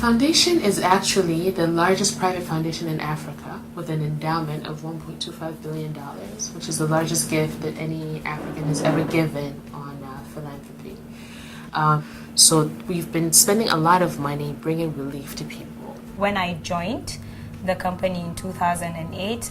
foundation is actually the largest private foundation in Africa with an endowment of $1.25 billion, which is the largest gift that any African has ever given on philanthropy. So we've been spending a lot of money bringing relief to people. When I joined the company in 2008,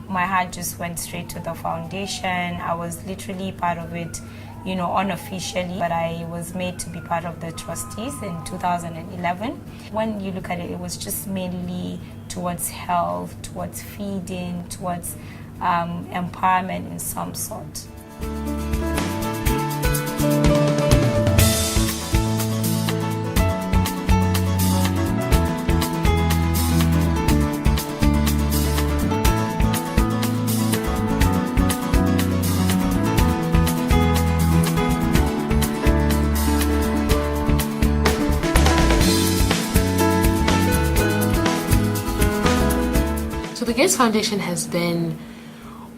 my heart just went straight to the foundation. I was literally part of it, unofficially, but I was made to be part of the trustees in 2011. When you look at it, it was just mainly towards health, towards feeding, towards empowerment in some sort. So the Gates Foundation has been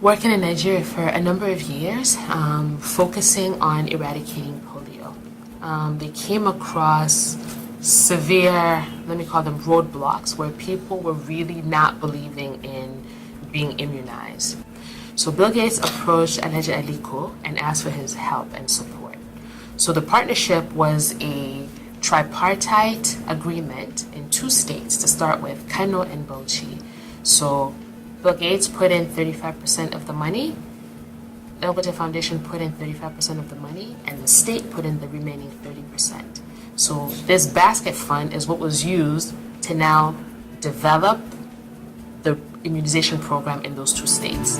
working in Nigeria for a number of years, focusing on eradicating polio. They came across severe, let me call them roadblocks, where people were really not believing in being immunized. So Bill Gates approached AlhajiDangote and asked for his help and support. So the partnership was a tripartite agreement in 2 states to start with, Kano and Bauchi. So Bill Gates put in 35% of the money, Dangote Foundation put in 35% of the money, and the state put in the remaining 30%. So this basket fund is what was used to now develop the immunization program in those 2 states.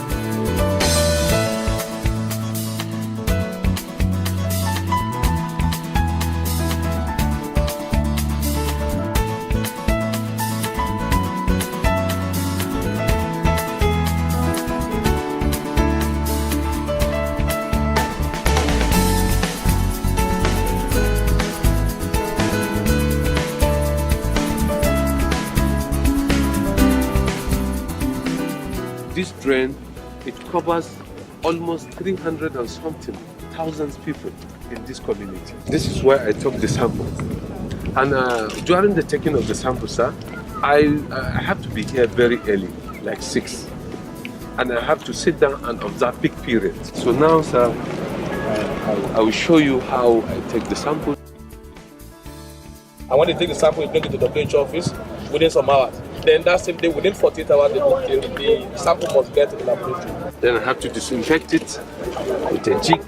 This drain, it covers almost 300 and something thousand people in this community. This is where I took the sample. And during the taking of the sample, sir, I have to be here very early, like 6. And I have to sit down and observe peak periods. So now, sir, I will show you how I take the sample. And when they take the sample, you bring it to the WHO office within some hours. Then that same day, within 48 hours, the sample must get to the laboratory. Then I have to disinfect it with a jig.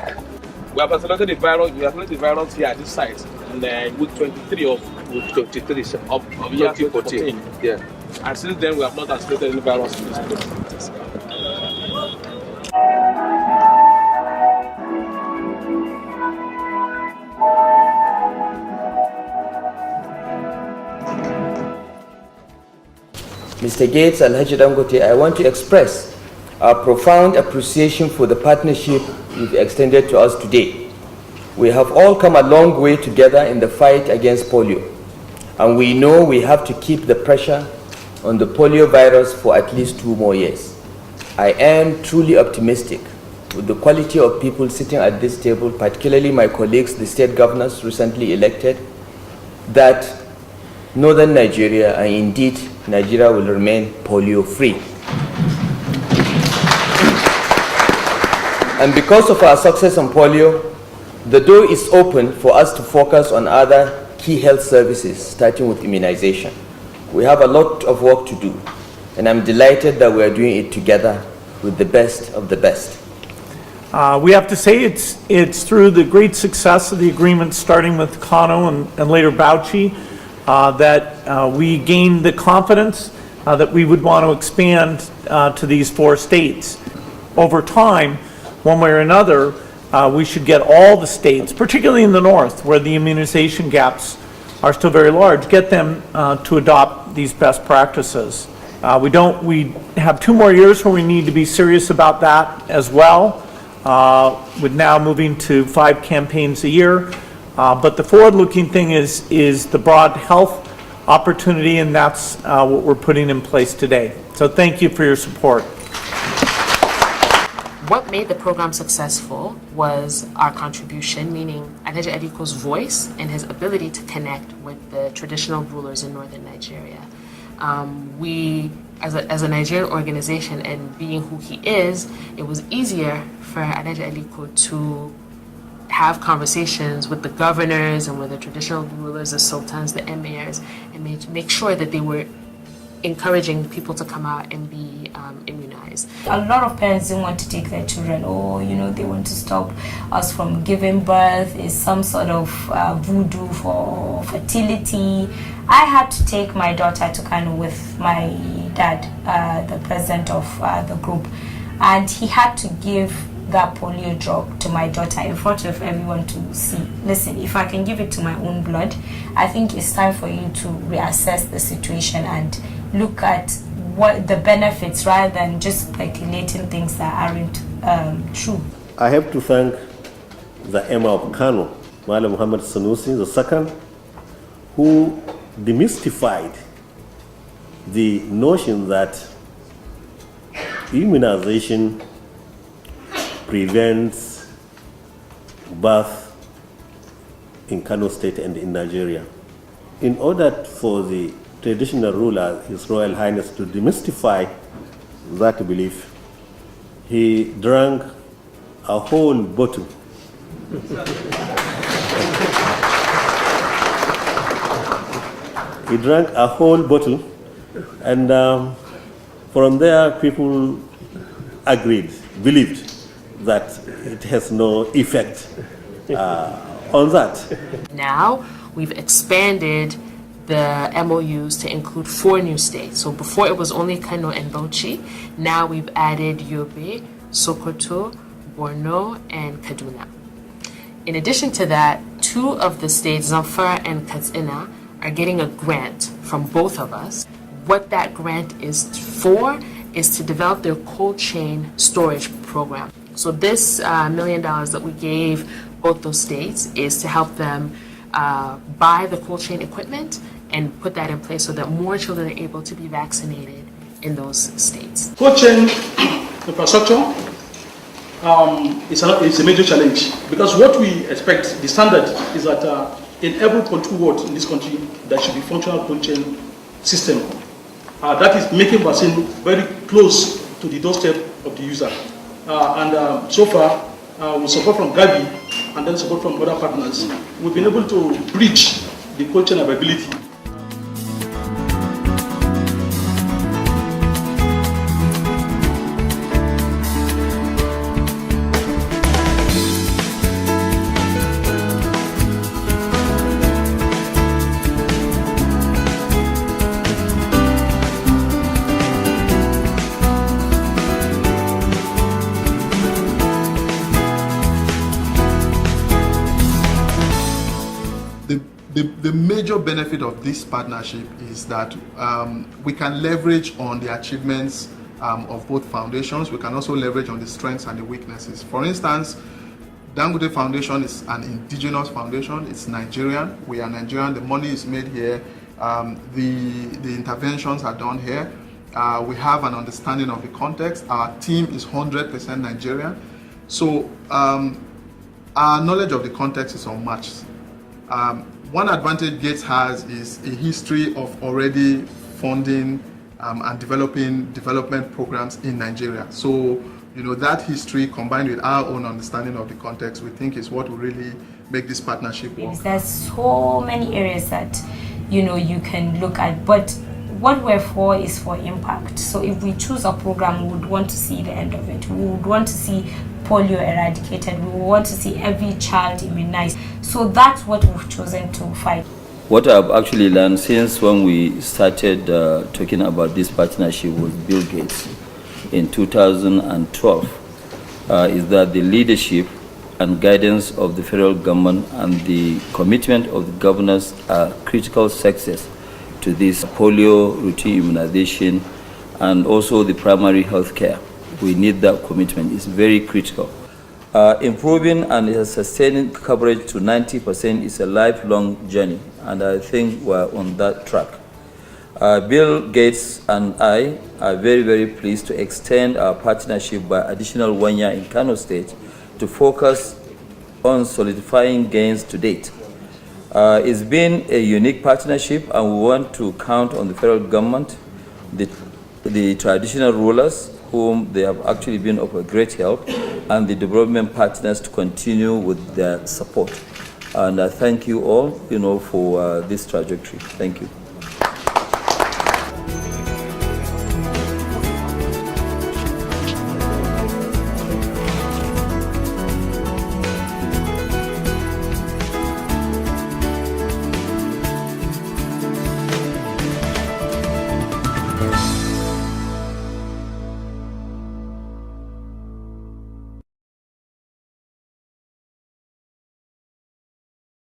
We have isolated the virus here at this site in week 23 of Week 23 sir, of 2014. Yeah. And since then, we have not isolated any virus in this place. Mr. Gates, AlhajiDangote, I want to express our profound appreciation for the partnership you've extended to us today. We have all come a long way together in the fight against polio, and we know we have to keep the pressure on the polio virus for at least 2 more years. I am truly optimistic with the quality of people sitting at this table, particularly my colleagues, the state governors recently elected, that Northern Nigeria, and indeed Nigeria, will remain polio-free. And because of our success on polio, the door is open for us to focus on other key health services, starting with immunization. We have a lot of work to do, and I'm delighted that we are doing it together with the best of the best. We have to say it's through the great success of the agreement, starting with Kano and later Bauchi, that we gained the confidence that we would want to expand to these 4 states. Over time, one way or another, we should get all the states, particularly in the north, where the immunization gaps are still very large, get them to adopt these best practices. We have 2 more years where we need to be serious about that as well, with now moving to 5 campaigns a year. But the forward-looking thing is the broad health opportunity, and that's what we're putting in place today. So thank you for your support. What made the program successful was our contribution, meaning Alhaji Alikko's voice and his ability to connect with the traditional rulers in northern Nigeria. We, as a Nigerian organization and being who he is, it was easier for Alhaji Alikko to have conversations with the governors and with the traditional rulers, the sultans, the emirs, and make sure that they were encouraging people to come out and be immunized. A lot of parents didn't want to take their children. They want to stop us from giving birth. It's some sort of voodoo for fertility. I had to take my daughter to Kano with my dad, the president of the group, and he had to give that polio drug to my daughter in front of everyone to see. Listen, if I can give it to my own blood, I think it's time for you to reassess the situation and look at what the benefits rather than just speculating things that aren't true. I have to thank the Emir of Kano, Malam Muhammad Sanusi II, who demystified the notion that immunization prevents birth in Kano State and in Nigeria. In order for the traditional ruler, His Royal Highness, to demystify that belief, he drank a whole bottle. He drank a whole bottle, and from there people believed that it has no effect on that. Now we've expanded the MOUs to include 4 new states. So before it was only Kano and Bauchi. Now we've added Yobe, Sokoto, Borno, and Kaduna. In addition to that, 2 of the states, Zamfara and Katsina, are getting a grant from both of us. What that grant is for is to develop their cold chain storage program. So this $1 million that we gave both those states is to help them buy the cold chain equipment and put that in place so that more children are able to be vaccinated in those states. Cold chain infrastructure is a major challenge, because what we expect, the standard is that in every poultry ward in this country, there should be functional cold chain system. That is making vaccine very close to the doorstep of the user. So far, with support from Gavi and then support from other partners, we've been able to bridge the cold chain availability. The major benefit of this partnership is that we can leverage on the achievements of both foundations. We can also leverage on the strengths and the weaknesses. For instance, Dangote Foundation is an indigenous foundation. It's Nigerian. We are Nigerian. The money is made here. The interventions are done here. We have an understanding of the context. Our team is 100% Nigerian. So our knowledge of the context is unmatched. One advantage Gates has is a history of already funding and developing development programs in Nigeria. So, that history combined with our own understanding of the context, we think is what will really make this partnership work. There's so many areas that, you can look at, but what we're for is for impact. So if we choose a program, we would want to see the end of it. We would want to see polio eradicated. We want to see every child immunized. So that's what we've chosen to fight. What I've actually learned since when we started talking about this partnership with Bill Gates in 2012 is that the leadership and guidance of the federal government and the commitment of the governors are critical success to this polio routine immunization and also the primary health care. We need that commitment. It's very critical. Improving and sustaining coverage to 90% is a lifelong journey, and I think we're on that track. Bill Gates and I are very, very pleased to extend our partnership by additional 1 year in Kano State to focus on solidifying gains to date. It's been a unique partnership, and we want to count on the federal government, the traditional rulers, whom they have actually been of a great help, and the development partners to continue with their support. And I thank you all, for this trajectory. Thank you.